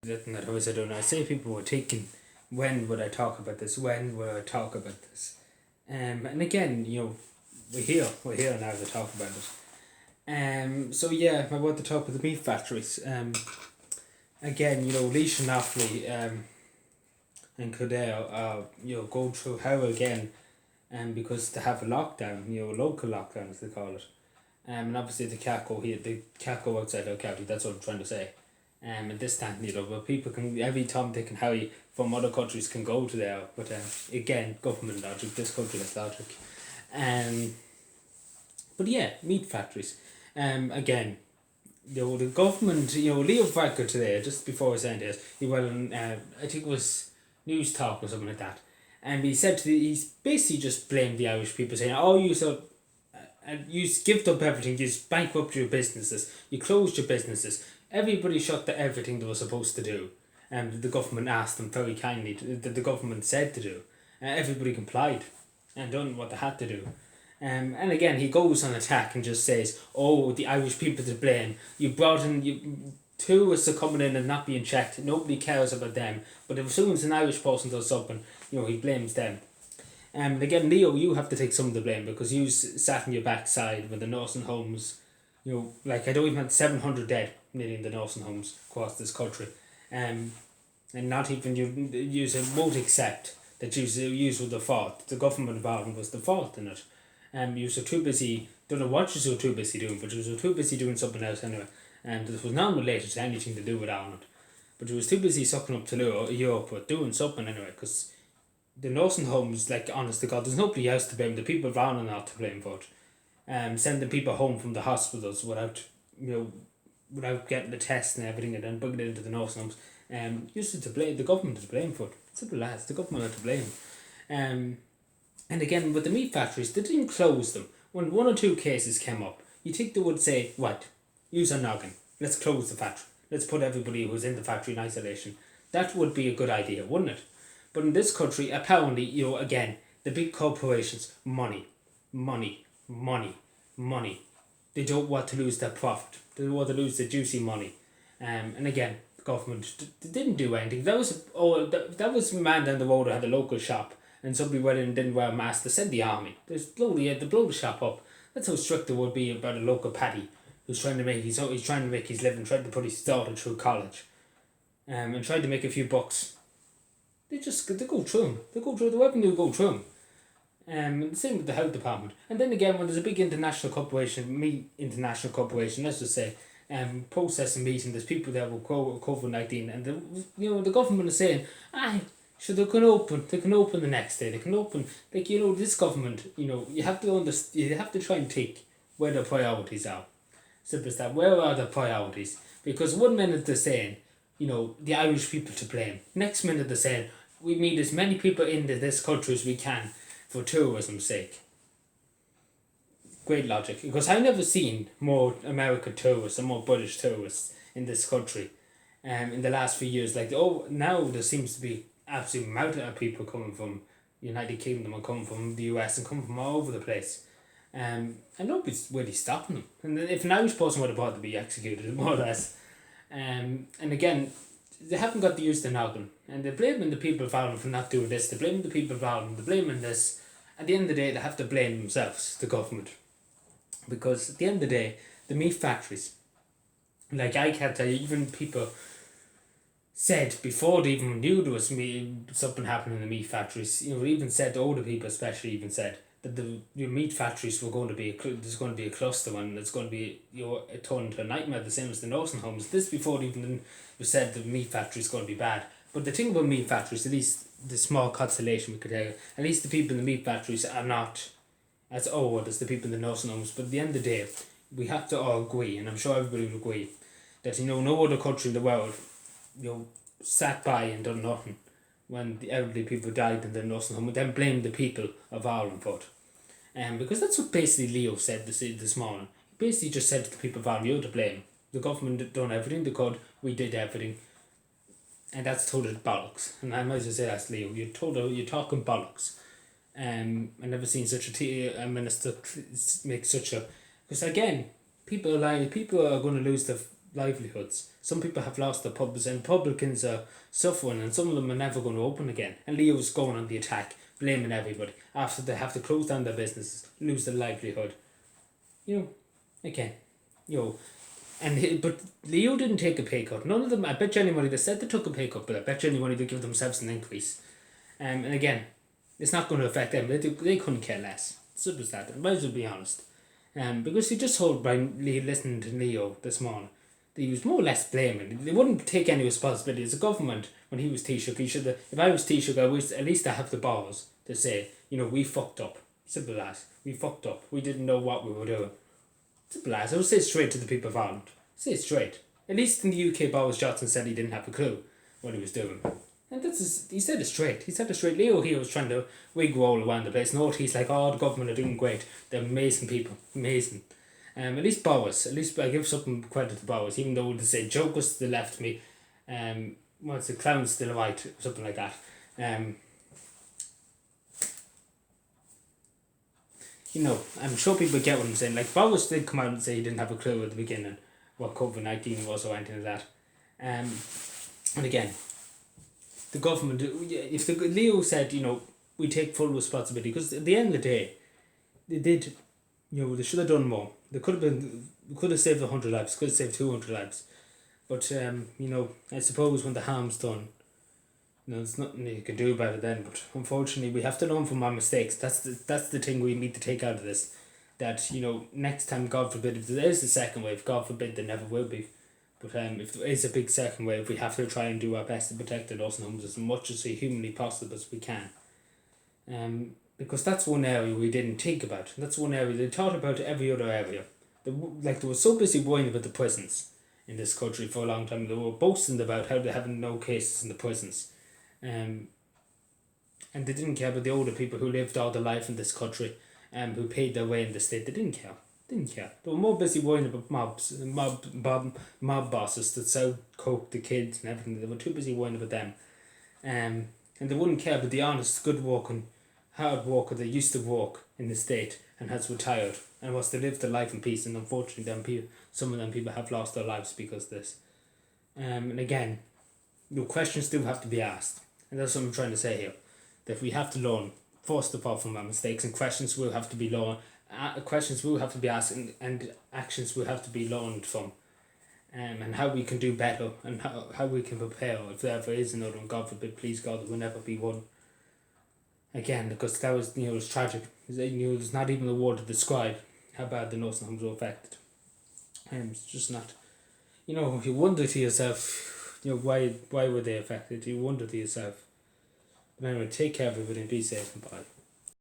That I was, I don't know. I say people were thinking, when would I talk about this? When would I talk about this? And again, we're here now to talk about it. So yeah, I want to talk about the meat factories. Again, Leash and Offaly, and Kildare are, going through hell again, because they have a lockdown, local lockdown as they call it. And obviously they can't go outside their county, that's what I'm trying to say. And this time, but people can, every Tom, Dick and Harry from other countries can go to there, but again, government logic, this country has logic. But yeah, meat factories. Again, the government, Leo Varadkar today, just before I sent this, he went on, I think it was News Talk or something like that, and he said he's basically just blamed the Irish people, saying, "Oh, you gived up everything, you bankrupt your businesses, you closed your businesses, everybody shut everything they were supposed to do, and the government asked them very kindly, that the government said to do, everybody complied, and done what they had to do." And again, he goes on attack and just says, "Oh, the Irish people to blame. You brought in tourists are coming in and not being checked. Nobody cares about them. But as soon as an Irish person does something, he blames them." And again, Leo, you have to take some of the blame because you sat on your backside with the nursing homes. Like I don't even have 700 dead nearly in the nursing homes across this country, and not even you won't accept that you were the fault. The government involvement was the fault in it. You were too busy. Don't know what you were too busy doing, but you were too busy doing something else anyway. And this was not related to anything to do with Ireland, but you was too busy sucking up to Europe, but doing something anyway. Because the nursing homes, like honest to God, there's nobody else to blame. The people of Ireland are to blame for it. Sending people home from the hospitals without getting the tests and everything, and then bringing it into the nursing homes. Used to blame the government to blame for it. Simple as the government are to blame. And again, with the meat factories, they didn't close them. When one or two cases came up, you think they would say, "What? Use a noggin. Let's close the factory. Let's put everybody who's in the factory in isolation." That would be a good idea, wouldn't it? But in this country, apparently, again, the big corporations, money, money, money, money. They don't want to lose their profit. They don't want to lose the juicy money. And again, the government didn't do anything. That was a man down the road who had a local shop, and somebody went in and didn't wear a mask. They sent the army. They blow the shop up. That's how strict it would be about a local paddy who's trying to make his living, trying to put his daughter through college, and trying to make a few bucks. They go through them. They go through the revenue. Go through them. And the same with the health department. And then again, when there's a big international corporation, let's just say, processing meat, and there's people there with COVID-19, and the government is saying, so they can open the next day. They can open, this government. You have to understand. You have to try and take where the priorities are. Simple as that. Where are the priorities? Because one minute they're saying, the Irish people to blame. Next minute they're saying, we need as many people into this country as we can for tourism's sake. Great logic. Because I've never seen more American tourists and more British tourists in this country in the last few years. Now there seems to be absolute mountain of people coming from the United Kingdom and coming from the US and coming from all over the place. And nobody's really stopping them. And if an Irish person would have bought to be executed, more or less. And again, they haven't got to use the noggin. And they're blaming the people of Ireland for not doing this. They're blaming the people of Ireland. They're blaming this. At the end of the day, they have to blame themselves, the government. Because at the end of the day, the meat factories, like I can't tell you, even people said before they even knew there was something happening in the meat factories, even said, older people especially even said, that the meat factories were going to be there's going to be a cluster, and it's going to be a turn into a nightmare, the same as the nursing homes. This before even was said the meat factory is going to be bad. But the thing about meat factories, at least the small consolation we could have, at least the people in the meat factories are not as old as the people in the nursing homes. But at the end of the day, we have to all agree, and I'm sure everybody will agree, that no other country in the world sat by and done nothing when the elderly people died in the nursing home, and then blamed the people of Ireland for it. Because that's what basically Leo said this morning. He basically just said to the people of Ireland, you're to blame. The government done everything they could, we did everything. And that's total bollocks. And I might as well say that's Leo. You're talking bollocks. I never seen such a minister make such a... Because again, people are lying. People are going to lose livelihoods. Some people have lost their pubs, and publicans are suffering, and some of them are never going to open again. And Leo's going on the attack, blaming everybody after they have to close down their businesses, lose their livelihood. You know, again, you know, but Leo didn't take a pay cut. None of them. I bet you any money they said they took a pay cut, but I bet you any money they give themselves an increase. And again, it's not going to affect them. They couldn't care less. Simple as that. Might as well be honest. Because he just told by listening to Leo this morning, that he was more or less blaming. They wouldn't take any responsibility as a government when he was Taoiseach. He should have. If I was Taoiseach, I wish at least I have the balls to say, we fucked up. Simple as. We fucked up. We didn't know what we were doing. Simple as. I would say it straight to the people of Ireland. Say it straight. At least in the UK, Boris Johnson said he didn't have a clue what he was doing. And he said it straight. He said it straight. Leo here was trying to wig roll around the place. No, he's like, the government are doing great. They're amazing people. Amazing. At least Boris. At least I give some credit to Boris. Even though they say jokers to the left of me. What's the clowns to the right? Or something like that. I'm sure people get what I'm saying. Like, Boris did come out and say he didn't have a clue at the beginning what COVID-19 was or anything like that. And again, the government, if Leo said, we take full responsibility, because at the end of the day, they did, they should have done more. They could have saved 100 lives, could have saved 200 lives. But, I suppose when the harm's done, there's nothing you can do about it then. But unfortunately, we have to learn from our mistakes. That's the thing we need to take out of this. That, next time, God forbid, if there is a second wave, God forbid there never will be. But if there is a big second wave, we have to try and do our best to protect the nursing homes as much as humanly possible as we can. Because that's one area we didn't think about. That's one area they thought about every other area. They were so busy worrying about the prisons in this country for a long time. They were boasting about how they have no cases in the prisons. And they didn't care about the older people who lived all their life in this country, who paid their way in the state. They didn't care. They were more busy worrying about mob bosses that sold coke to kids and everything. They were too busy worrying about them. And they wouldn't care about the honest, good working, hard worker that used to work in the state and has retired and wants to live their life in peace. And unfortunately, some of them people have lost their lives because of this. And again, questions do have to be asked. And that's what I'm trying to say here. That we have to learn, first of all, from our mistakes, and questions will have to be learned. Questions will have to be asked, and actions will have to be learned from, and how we can do better, and how we can prepare if there ever is another one. God forbid, please God, there will never be one again, because that was, it was tragic. There's not even a word to describe how bad the nursing homes were affected. It's just not, you wonder to yourself, why were they affected? You wonder to yourself. But anyway, take care everybody and be safe and bye.